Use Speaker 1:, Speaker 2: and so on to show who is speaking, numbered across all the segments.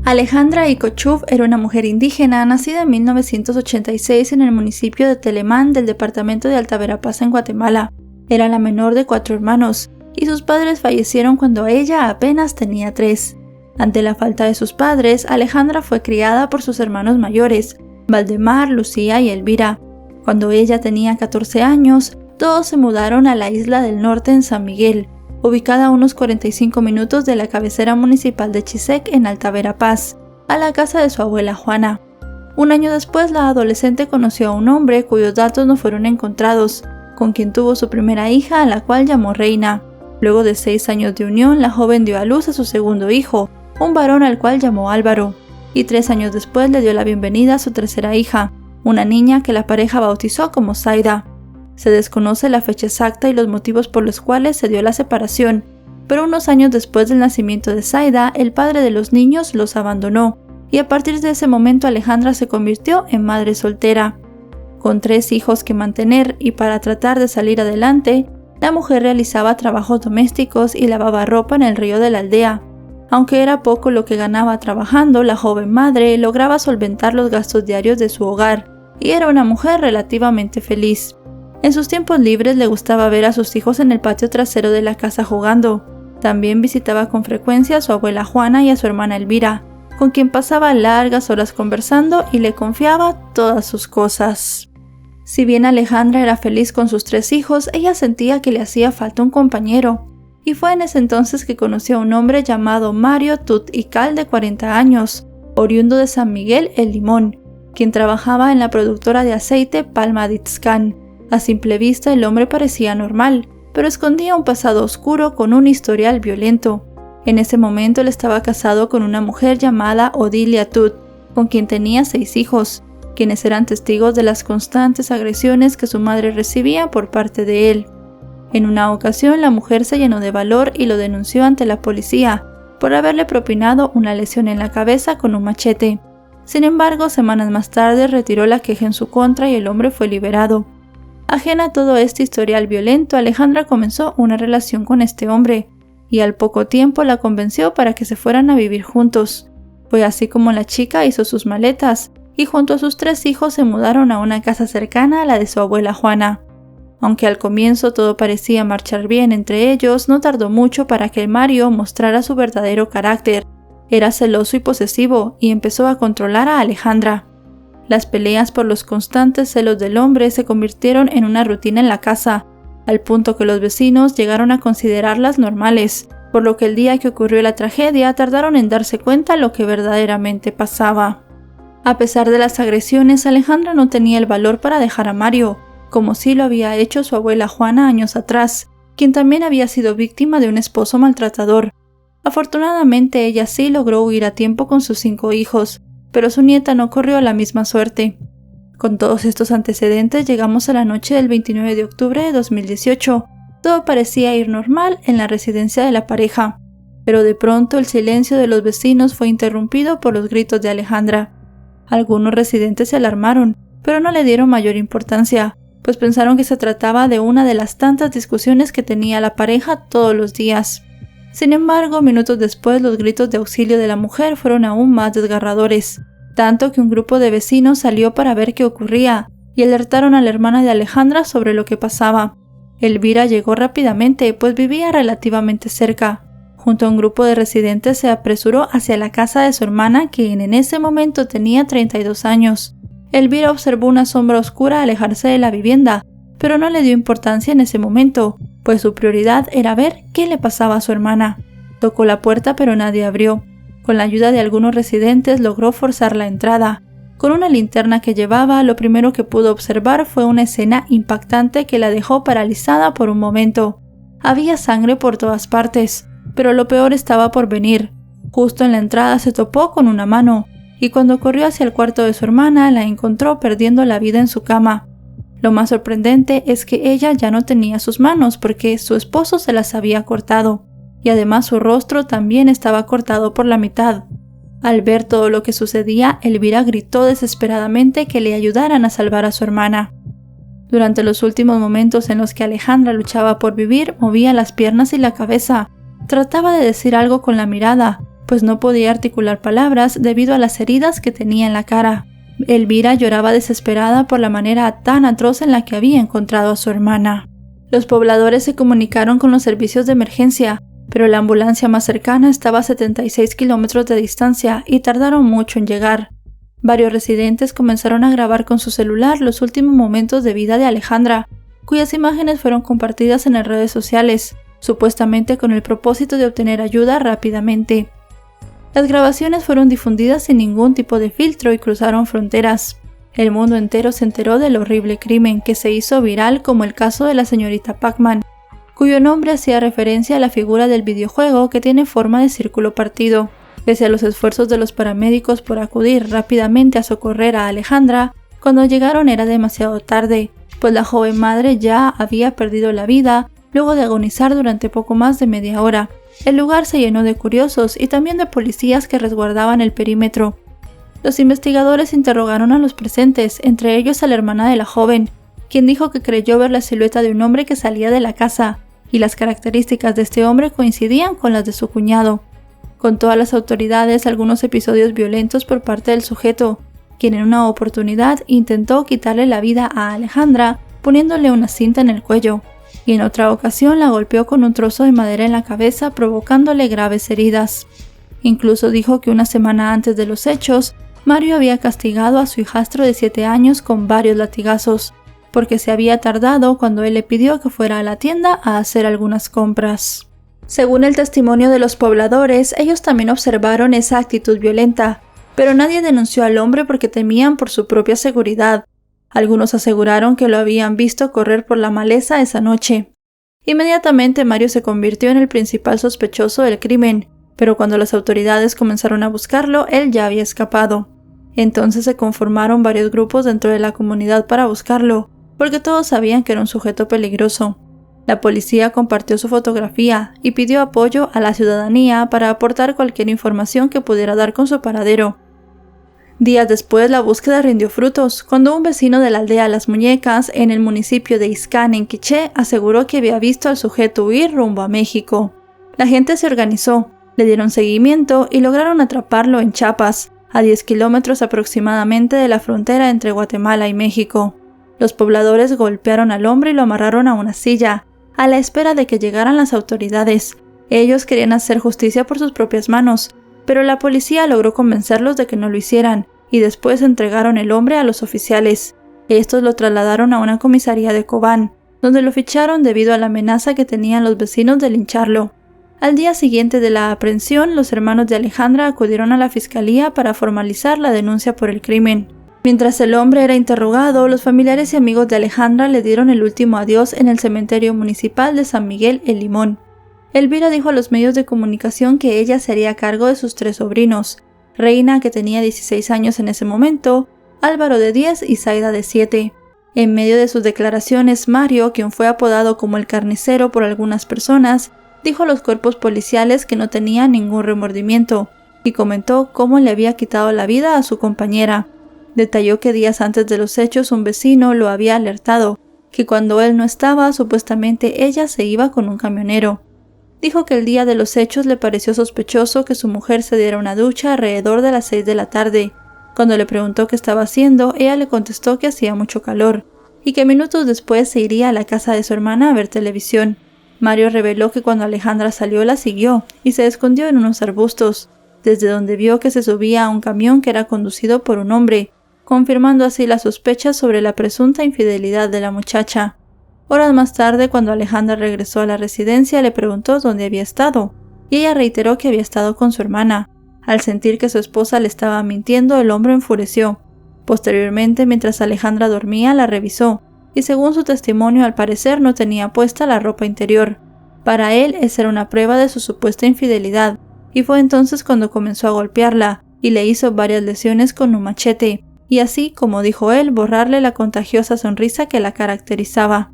Speaker 1: Alejandra Ikochuf era una mujer indígena nacida en 1986 en el municipio de Telemán del departamento de Alta Verapaz en Guatemala. Era la menor de 4 hermanos, y sus padres fallecieron cuando ella apenas tenía 3. Ante la falta de sus padres, Alejandra fue criada por sus hermanos mayores, Valdemar, Lucía y Elvira. Cuando ella tenía 14 años, todos se mudaron a la isla del norte en San Miguel, ubicada a unos 45 minutos de la cabecera municipal de Chisec en Alta Verapaz, a la casa de su abuela Juana. Un año después, la adolescente conoció a un hombre cuyos datos no fueron encontrados, con quien tuvo su primera hija, a la cual llamó Reina. Luego de 6 años de unión, la joven dio a luz a su segundo hijo, un varón al cual llamó Álvaro, y 3 años después le dio la bienvenida a su tercera hija, una niña que la pareja bautizó como Zaida. Se desconoce la fecha exacta y los motivos por los cuales se dio la separación, pero unos años después del nacimiento de Zaida, el padre de los niños los abandonó, y a partir de ese momento Alejandra se convirtió en madre soltera. Con 3 hijos que mantener y para tratar de salir adelante, la mujer realizaba trabajos domésticos y lavaba ropa en el río de la aldea. Aunque era poco lo que ganaba trabajando, la joven madre lograba solventar los gastos diarios de su hogar, y era una mujer relativamente feliz. En sus tiempos libres le gustaba ver a sus hijos en el patio trasero de la casa jugando. También visitaba con frecuencia a su abuela Juana y a su hermana Elvira, con quien pasaba largas horas conversando y le confiaba todas sus cosas. Si bien Alejandra era feliz con sus 3 hijos, ella sentía que le hacía falta un compañero, y fue en ese entonces que conoció a un hombre llamado Mario Tut Ical, de 40 años, oriundo de San Miguel El Limón, quien trabajaba en la productora de aceite Palma Ditzcan. A simple vista el hombre parecía normal, pero escondía un pasado oscuro con un historial violento. En ese momento él estaba casado con una mujer llamada Odilia Tut, con quien tenía 6 hijos, quienes eran testigos de las constantes agresiones que su madre recibía por parte de él. En una ocasión la mujer se llenó de valor y lo denunció ante la policía por haberle propinado una lesión en la cabeza con un machete. Sin embargo, semanas más tarde retiró la queja en su contra y el hombre fue liberado. Ajena a todo este historial violento, Alejandra comenzó una relación con este hombre, y al poco tiempo la convenció para que se fueran a vivir juntos. Fue así como la chica hizo sus maletas, y junto a sus 3 hijos se mudaron a una casa cercana a la de su abuela Juana. Aunque al comienzo todo parecía marchar bien entre ellos, no tardó mucho para que Mario mostrara su verdadero carácter. Era celoso y posesivo, y empezó a controlar a Alejandra. Las peleas por los constantes celos del hombre se convirtieron en una rutina en la casa, al punto que los vecinos llegaron a considerarlas normales, por lo que el día que ocurrió la tragedia tardaron en darse cuenta lo que verdaderamente pasaba. A pesar de las agresiones, Alejandra no tenía el valor para dejar a Mario, como sí lo había hecho su abuela Juana años atrás, quien también había sido víctima de un esposo maltratador. Afortunadamente ella sí logró huir a tiempo con sus 5 hijos, pero su nieta no corrió la misma suerte. Con todos estos antecedentes llegamos a la noche del 29 de octubre de 2018. Todo parecía ir normal en la residencia de la pareja, pero de pronto el silencio de los vecinos fue interrumpido por los gritos de Alejandra. Algunos residentes se alarmaron, pero no le dieron mayor importancia, pues pensaron que se trataba de una de las tantas discusiones que tenía la pareja todos los días. Sin embargo, minutos después los gritos de auxilio de la mujer fueron aún más desgarradores, tanto que un grupo de vecinos salió para ver qué ocurría y alertaron a la hermana de Alejandra sobre lo que pasaba. Elvira llegó rápidamente, pues vivía relativamente cerca. Junto a un grupo de residentes se apresuró hacia la casa de su hermana, quien en ese momento tenía 32 años. Elvira observó una sombra oscura alejarse de la vivienda, pero no le dio importancia en ese momento, pues su prioridad era ver qué le pasaba a su hermana. Tocó la puerta pero nadie abrió. Con la ayuda de algunos residentes logró forzar la entrada. Con una linterna que llevaba, lo primero que pudo observar fue una escena impactante que la dejó paralizada por un momento. Había sangre por todas partes, pero lo peor estaba por venir. Justo en la entrada se topó con una mano, y cuando corrió hacia el cuarto de su hermana la encontró perdiendo la vida en su cama. Lo más sorprendente es que ella ya no tenía sus manos porque su esposo se las había cortado, y además su rostro también estaba cortado por la mitad. Al ver todo lo que sucedía, Elvira gritó desesperadamente que le ayudaran a salvar a su hermana. Durante los últimos momentos en los que Alejandra luchaba por vivir, movía las piernas y la cabeza. Trataba de decir algo con la mirada, pues no podía articular palabras debido a las heridas que tenía en la cara. Elvira lloraba desesperada por la manera tan atroz en la que había encontrado a su hermana. Los pobladores se comunicaron con los servicios de emergencia, pero la ambulancia más cercana estaba a 76 kilómetros de distancia y tardaron mucho en llegar. Varios residentes comenzaron a grabar con su celular los últimos momentos de vida de Alejandra, cuyas imágenes fueron compartidas en las redes sociales, supuestamente con el propósito de obtener ayuda rápidamente. Las grabaciones fueron difundidas sin ningún tipo de filtro y cruzaron fronteras. El mundo entero se enteró del horrible crimen que se hizo viral como el caso de la señorita Pac-Man, cuyo nombre hacía referencia a la figura del videojuego que tiene forma de círculo partido. Pese a los esfuerzos de los paramédicos por acudir rápidamente a socorrer a Alejandra, cuando llegaron era demasiado tarde, pues la joven madre ya había perdido la vida luego de agonizar durante poco más de media hora. El lugar se llenó de curiosos y también de policías que resguardaban el perímetro. Los investigadores interrogaron a los presentes, entre ellos a la hermana de la joven, quien dijo que creyó ver la silueta de un hombre que salía de la casa, y las características de este hombre coincidían con las de su cuñado. Contó a las autoridades algunos episodios violentos por parte del sujeto, quien en una oportunidad intentó quitarle la vida a Alejandra poniéndole una cinta en el cuello, y en otra ocasión la golpeó con un trozo de madera en la cabeza provocándole graves heridas. Incluso dijo que una semana antes de los hechos, Mario había castigado a su hijastro de 7 años con varios latigazos, porque se había tardado cuando él le pidió que fuera a la tienda a hacer algunas compras. Según el testimonio de los pobladores, ellos también observaron esa actitud violenta, pero nadie denunció al hombre porque temían por su propia seguridad. Algunos aseguraron que lo habían visto correr por la maleza esa noche. Inmediatamente Mario se convirtió en el principal sospechoso del crimen, pero cuando las autoridades comenzaron a buscarlo, él ya había escapado. Entonces se conformaron varios grupos dentro de la comunidad para buscarlo, porque todos sabían que era un sujeto peligroso. La policía compartió su fotografía y pidió apoyo a la ciudadanía para aportar cualquier información que pudiera dar con su paradero. Días después, la búsqueda rindió frutos, cuando un vecino de la aldea Las Muñecas, en el municipio de Ixcán, en Quiché, aseguró que había visto al sujeto huir rumbo a México. La gente se organizó, le dieron seguimiento y lograron atraparlo en Chiapas, a 10 kilómetros aproximadamente de la frontera entre Guatemala y México. Los pobladores golpearon al hombre y lo amarraron a una silla, a la espera de que llegaran las autoridades. Ellos querían hacer justicia por sus propias manos, pero la policía logró convencerlos de que no lo hicieran, y después entregaron el hombre a los oficiales. Estos lo trasladaron a una comisaría de Cobán, donde lo ficharon debido a la amenaza que tenían los vecinos de lincharlo. Al día siguiente de la aprehensión, los hermanos de Alejandra acudieron a la fiscalía para formalizar la denuncia por el crimen. Mientras el hombre era interrogado, los familiares y amigos de Alejandra le dieron el último adiós en el cementerio municipal de San Miguel El Limón. Elvira dijo a los medios de comunicación que ella se haría cargo de sus 3 sobrinos, Reina, que tenía 16 años en ese momento, Álvaro de 10 y Zaida de 7. En medio de sus declaraciones, Mario, quien fue apodado como el carnicero por algunas personas, dijo a los cuerpos policiales que no tenía ningún remordimiento, y comentó cómo le había quitado la vida a su compañera. Detalló que días antes de los hechos un vecino lo había alertado, que cuando él no estaba, supuestamente ella se iba con un camionero. Dijo que el día de los hechos le pareció sospechoso que su mujer se diera una ducha alrededor de las 6 de la tarde. Cuando le preguntó qué estaba haciendo, ella le contestó que hacía mucho calor, y que minutos después se iría a la casa de su hermana a ver televisión. Mario reveló que cuando Alejandra salió la siguió, y se escondió en unos arbustos, desde donde vio que se subía a un camión que era conducido por un hombre, confirmando así las sospechas sobre la presunta infidelidad de la muchacha. Horas más tarde, cuando Alejandra regresó a la residencia, le preguntó dónde había estado, y ella reiteró que había estado con su hermana. Al sentir que su esposa le estaba mintiendo, el hombre enfureció. Posteriormente, mientras Alejandra dormía, la revisó, y según su testimonio, al parecer no tenía puesta la ropa interior. Para él, esa era una prueba de su supuesta infidelidad, y fue entonces cuando comenzó a golpearla, y le hizo varias lesiones con un machete, y así, como dijo él, borrarle la contagiosa sonrisa que la caracterizaba.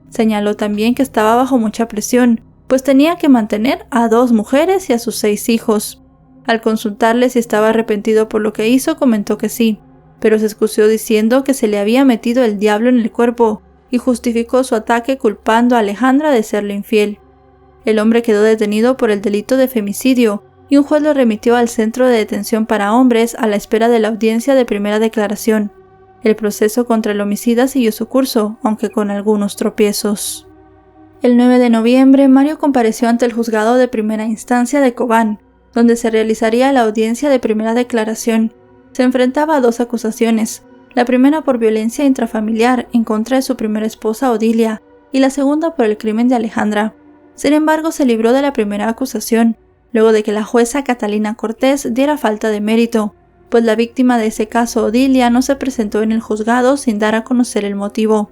Speaker 1: Señaló también que estaba bajo mucha presión, pues tenía que mantener a 2 mujeres y a sus 6 hijos. Al consultarle si estaba arrepentido por lo que hizo, comentó que sí, pero se excusó diciendo que se le había metido el diablo en el cuerpo y justificó su ataque culpando a Alejandra de serle infiel. El hombre quedó detenido por el delito de femicidio, y un juez lo remitió al Centro de Detención para Hombres a la espera de la audiencia de primera declaración. El proceso contra el homicida siguió su curso, aunque con algunos tropiezos. El 9 de noviembre, Mario compareció ante el juzgado de primera instancia de Cobán, donde se realizaría la audiencia de primera declaración. Se enfrentaba a 2 acusaciones, la primera por violencia intrafamiliar en contra de su primera esposa Odilia, y la segunda por el crimen de Alejandra. Sin embargo, se libró de la primera acusación, luego de que la jueza Catalina Cortés diera falta de mérito, pues la víctima de ese caso, Odilia, no se presentó en el juzgado sin dar a conocer el motivo.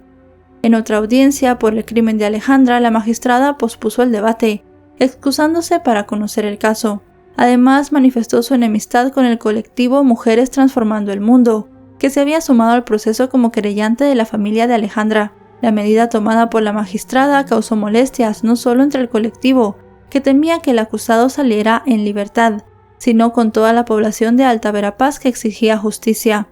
Speaker 1: En otra audiencia por el crimen de Alejandra, la magistrada pospuso el debate, excusándose para conocer el caso. Además, manifestó su enemistad con el colectivo Mujeres Transformando el Mundo, que se había sumado al proceso como querellante de la familia de Alejandra. La medida tomada por la magistrada causó molestias no solo entre el colectivo, que temía que el acusado saliera en libertad, sino con toda la población de Alta Verapaz que exigía justicia.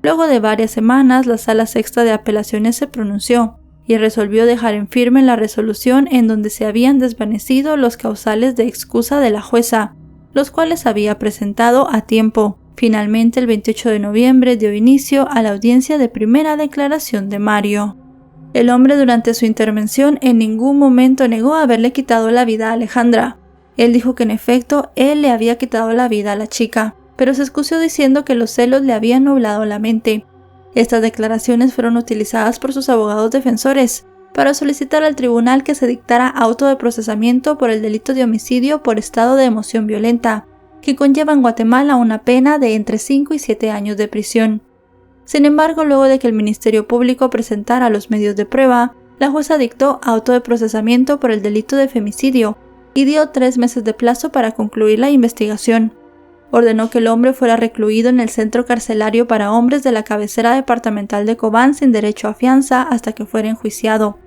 Speaker 1: Luego de varias semanas, la Sala Sexta de Apelaciones se pronunció y resolvió dejar en firme la resolución en donde se habían desvanecido los causales de excusa de la jueza, los cuales había presentado a tiempo. Finalmente, el 28 de noviembre dio inicio a la audiencia de primera declaración de Mario. El hombre durante su intervención en ningún momento negó haberle quitado la vida a Alejandra. Él dijo que en efecto él le había quitado la vida a la chica, pero se excusó diciendo que los celos le habían nublado la mente. Estas declaraciones fueron utilizadas por sus abogados defensores para solicitar al tribunal que se dictara auto de procesamiento por el delito de homicidio por estado de emoción violenta, que conlleva en Guatemala una pena de entre 5 y 7 años de prisión. Sin embargo, luego de que el Ministerio Público presentara los medios de prueba, la jueza dictó auto de procesamiento por el delito de femicidio y dio 3 meses de plazo para concluir la investigación. Ordenó que el hombre fuera recluido en el centro carcelario para hombres de la cabecera departamental de Cobán sin derecho a fianza hasta que fuera enjuiciado.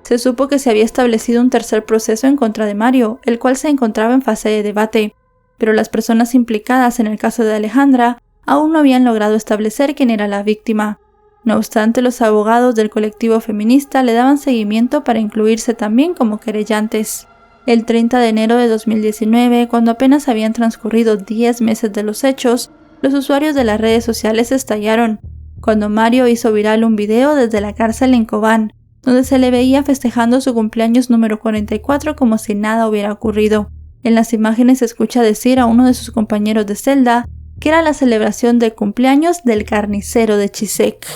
Speaker 1: Se supo que se había establecido un tercer proceso en contra de Mario, el cual se encontraba en fase de debate, pero las personas implicadas en el caso de Alejandra aún no habían logrado establecer quién era la víctima. No obstante, los abogados del colectivo feminista le daban seguimiento para incluirse también como querellantes. El 30 de enero de 2019, cuando apenas habían transcurrido 10 meses de los hechos, los usuarios de las redes sociales estallaron, cuando Mario hizo viral un video desde la cárcel en Cobán, donde se le veía festejando su cumpleaños número 44 como si nada hubiera ocurrido. En las imágenes se escucha decir a uno de sus compañeros de celda que era la celebración del cumpleaños del carnicero de Chisec.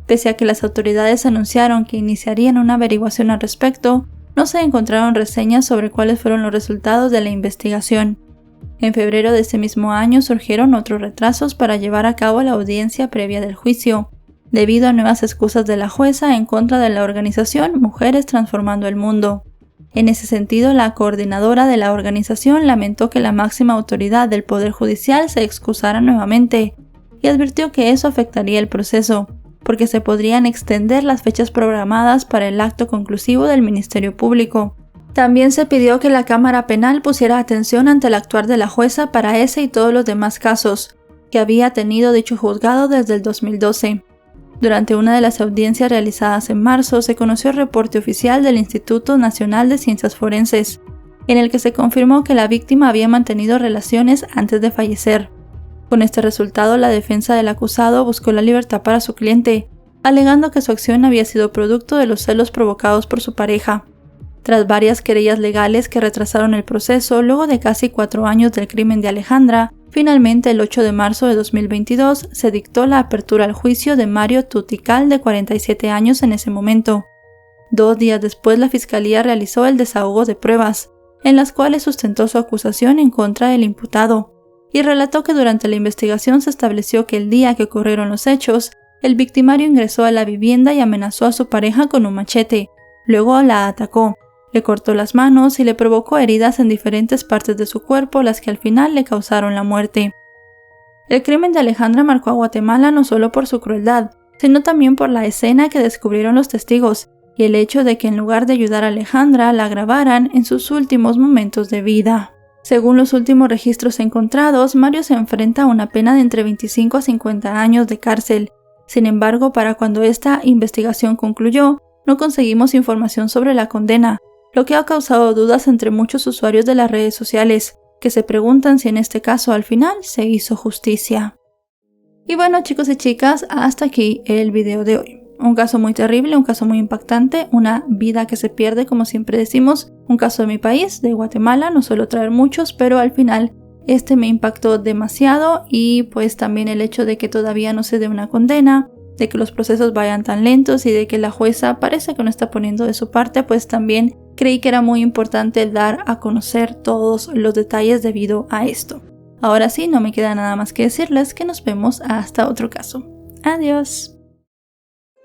Speaker 1: Pese a que las autoridades anunciaron que iniciarían una averiguación al respecto, no se encontraron reseñas sobre cuáles fueron los resultados de la investigación. En febrero de ese mismo año surgieron otros retrasos para llevar a cabo la audiencia previa del juicio, debido a nuevas excusas de la jueza en contra de la organización Mujeres Transformando el Mundo. En ese sentido, la coordinadora de la organización lamentó que la máxima autoridad del Poder Judicial se excusara nuevamente y advirtió que eso afectaría el proceso, porque se podrían extender las fechas programadas para el acto conclusivo del Ministerio Público. También se pidió que la Cámara Penal pusiera atención ante el actuar de la jueza para ese y todos los demás casos que había tenido dicho juzgado desde el 2012. Durante una de las audiencias realizadas en marzo, se conoció el reporte oficial del Instituto Nacional de Ciencias Forenses, en el que se confirmó que la víctima había mantenido relaciones antes de fallecer. Con este resultado, la defensa del acusado buscó la libertad para su cliente, alegando que su acción había sido producto de los celos provocados por su pareja. Tras varias querellas legales que retrasaron el proceso, luego de casi 4 años del crimen de Alejandra, finalmente el 8 de marzo de 2022 se dictó la apertura al juicio de Mario Tutical, de 47 años en ese momento. 2 días después, la Fiscalía realizó el desahogo de pruebas, en las cuales sustentó su acusación en contra del imputado, y relató que durante la investigación se estableció que el día que ocurrieron los hechos, el victimario ingresó a la vivienda y amenazó a su pareja con un machete. Luego la atacó, le cortó las manos y le provocó heridas en diferentes partes de su cuerpo, las que al final le causaron la muerte. El crimen de Alejandra marcó a Guatemala no solo por su crueldad, sino también por la escena que descubrieron los testigos y el hecho de que en lugar de ayudar a Alejandra, la grabaran en sus últimos momentos de vida. Según los últimos registros encontrados, Mario se enfrenta a una pena de entre 25 a 50 años de cárcel. Sin embargo, para cuando esta investigación concluyó, no conseguimos información sobre la condena, lo que ha causado dudas entre muchos usuarios de las redes sociales, que se preguntan si en este caso al final se hizo justicia. Y bueno, chicos y chicas, hasta aquí el video de hoy. Un caso muy terrible, un caso muy impactante, una vida que se pierde, como siempre decimos, un caso de mi país, de Guatemala. No suelo traer muchos, pero al final este me impactó demasiado, y pues también el hecho de que todavía no se dé una condena, de que los procesos vayan tan lentos y de que la jueza parece que no está poniendo de su parte, pues también creí que era muy importante dar a conocer todos los detalles debido a esto. Ahora sí, no me queda nada más que decirles que nos vemos hasta otro caso. Adiós.